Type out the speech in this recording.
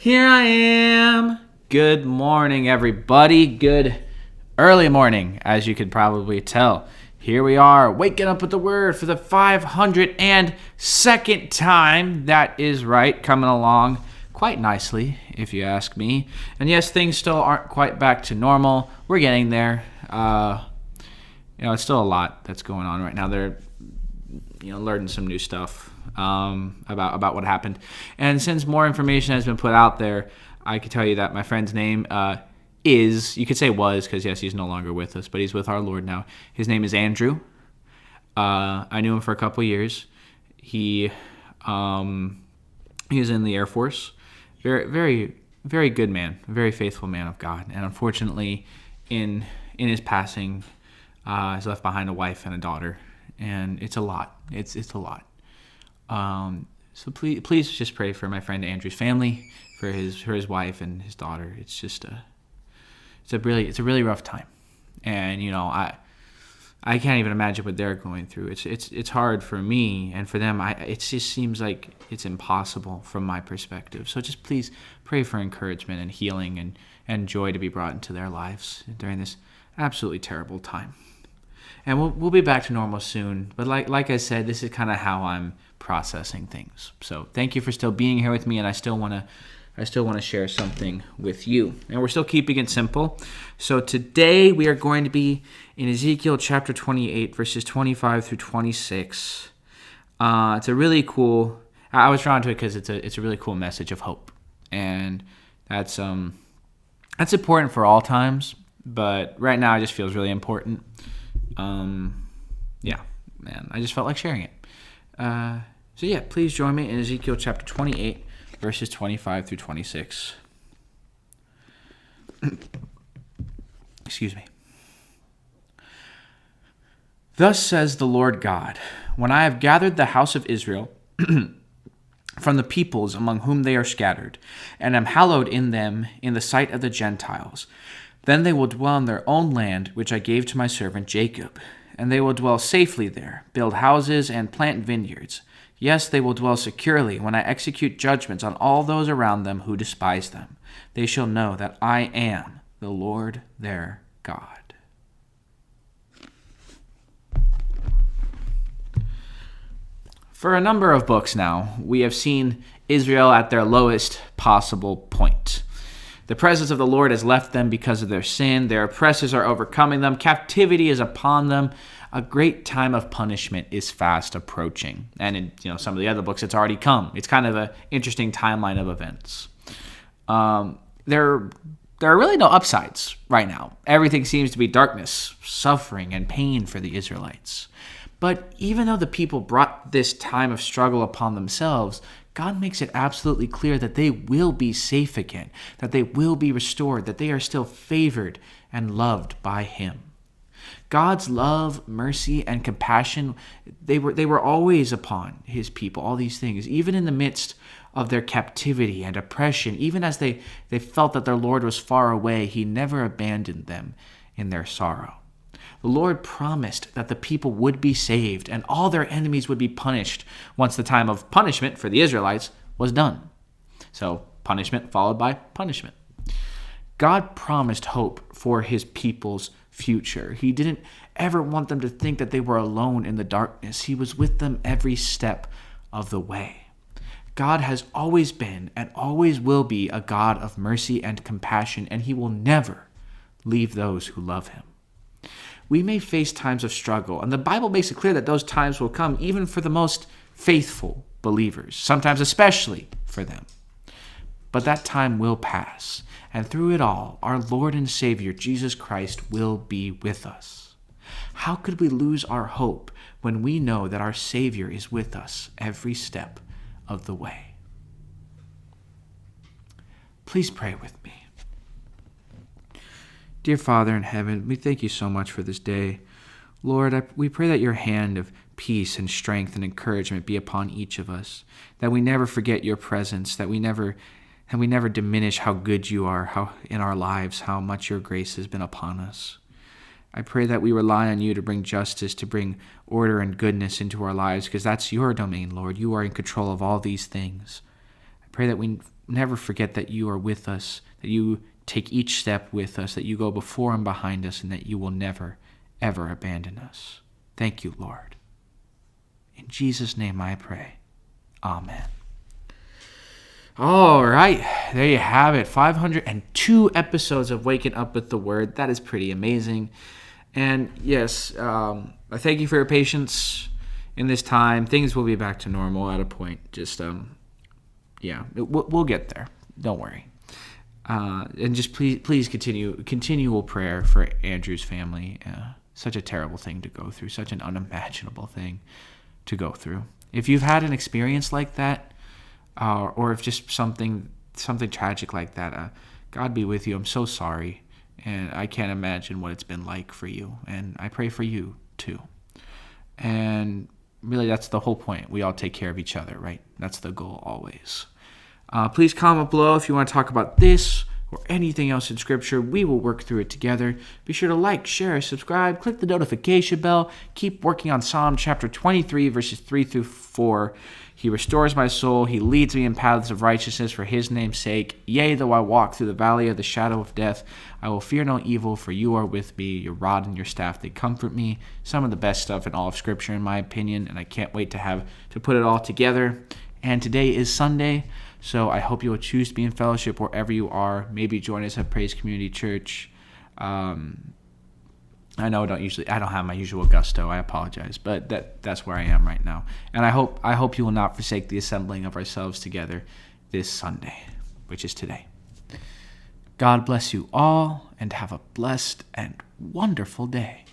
Here I am. Good morning, everybody. Good early morning, as you could probably tell. Here we are, waking up with the word for the 502nd time. That is right, coming along quite nicely, if you ask me. And yes, things still aren't quite back to normal. We're getting there. It's still a lot that's going on right now. They're, learning some new stuff about what happened. And since more information has been put out there, I can tell you that my friend's name you could say was, because yes, he's no longer with us, but he's with our Lord now. His name is Andrew. I knew him for a couple years. He was in the Air Force. Very, very, very good man, very faithful man of God. And unfortunately, in his passing, he's left behind a wife and a daughter, and it's a lot. It's a lot. So please just pray for my friend Andrew's family, for his wife and his daughter. It's a really rough time, and I can't even imagine what they're going through. It's hard for me, and for them, it just seems like it's impossible from my perspective. So just please pray for encouragement and healing and joy to be brought into their lives during this absolutely terrible time. And we'll be back to normal soon. But like I said, this is kind of how I'm processing things. So thank you for still being here with me, and I still want to share something with you. And we're still keeping it simple. So today we are going to be in Ezekiel chapter 28, verses 25 through 26. It's a really cool. I was drawn to it because it's a really cool message of hope, and that's important for all times. But right now, it just feels really important. I just felt like sharing it. Please join me in Ezekiel chapter 28, verses 25 through 26. Excuse me. Thus says the Lord God, when I have gathered the house of Israel from the peoples among whom they are scattered, and am hallowed in them in the sight of the Gentiles, then they will dwell in their own land, which I gave to my servant Jacob. And they will dwell safely there, build houses and plant vineyards. Yes, they will dwell securely when I execute judgments on all those around them who despise them. They shall know that I am the Lord their God. For a number of books now, we have seen Israel at their lowest possible point. The presence of the Lord has left them because of their sin. Their oppressors are overcoming them. Captivity is upon them. A great time of punishment is fast approaching. And in some of the other books, it's already come. It's kind of an interesting timeline of events. There are really no upsides right now. Everything seems to be darkness, suffering, and pain for the Israelites. But even though the people brought this time of struggle upon themselves, God makes it absolutely clear that they will be safe again, that they will be restored, that they are still favored and loved by Him. God's love, mercy, and compassion, they were always upon His people, all these things, even in the midst of their captivity and oppression, even as they felt that their Lord was far away, He never abandoned them in their sorrow. The Lord promised that the people would be saved and all their enemies would be punished once the time of punishment for the Israelites was done. So punishment followed by punishment. God promised hope for His people's future. He didn't ever want them to think that they were alone in the darkness. He was with them every step of the way. God has always been and always will be a God of mercy and compassion, and He will never leave those who love Him. We may face times of struggle, and the Bible makes it clear that those times will come even for the most faithful believers, sometimes especially for them. But that time will pass, and through it all, our Lord and Savior, Jesus Christ, will be with us. How could we lose our hope when we know that our Savior is with us every step of the way? Please pray with me. Dear Father in heaven, we thank you so much for this day. Lord, we pray that your hand of peace and strength and encouragement be upon each of us, that we never forget your presence, that we never diminish how good you are, how in our lives, how much your grace has been upon us. I pray that we rely on you to bring justice, to bring order and goodness into our lives, because that's your domain, Lord. You are in control of all these things. I pray that we never forget that you are with us, that you take each step with us, that you go before and behind us, and that you will never, ever abandon us. Thank you, Lord. In Jesus' name I pray. Amen. All right, there you have it. 502 episodes of Waking Up with the Word. That is pretty amazing. And yes, I thank you for your patience in this time. Things will be back to normal at a point. Just, we'll get there. Don't worry. And just please continual prayer for Andrew's family. Such a terrible thing to go through. Such an unimaginable thing to go through. If you've had an experience like that, or if just something tragic like that, God be with you. I'm so sorry, and I can't imagine what it's been like for you, and I pray for you too. And really, that's the whole point. We all take care of each other, right? That's the goal always. Please comment below if you want to talk about this or anything else in Scripture. We will work through it together. Be sure to like, share, subscribe, click the notification bell. Keep working on Psalm chapter 23, verses 3 through 4. He restores my soul. He leads me in paths of righteousness for his name's sake. Yea, though I walk through the valley of the shadow of death, I will fear no evil, for you are with me. Your rod and your staff, they comfort me. Some of the best stuff in all of Scripture, in my opinion, and I can't wait to put it all together. And today is Sunday, so I hope you will choose to be in fellowship wherever you are. Maybe join us at Praise Community Church. I know I don't have my usual gusto. I apologize, but that's where I am right now. And I hope you will not forsake the assembling of ourselves together this Sunday, which is today. God bless you all, and have a blessed and wonderful day.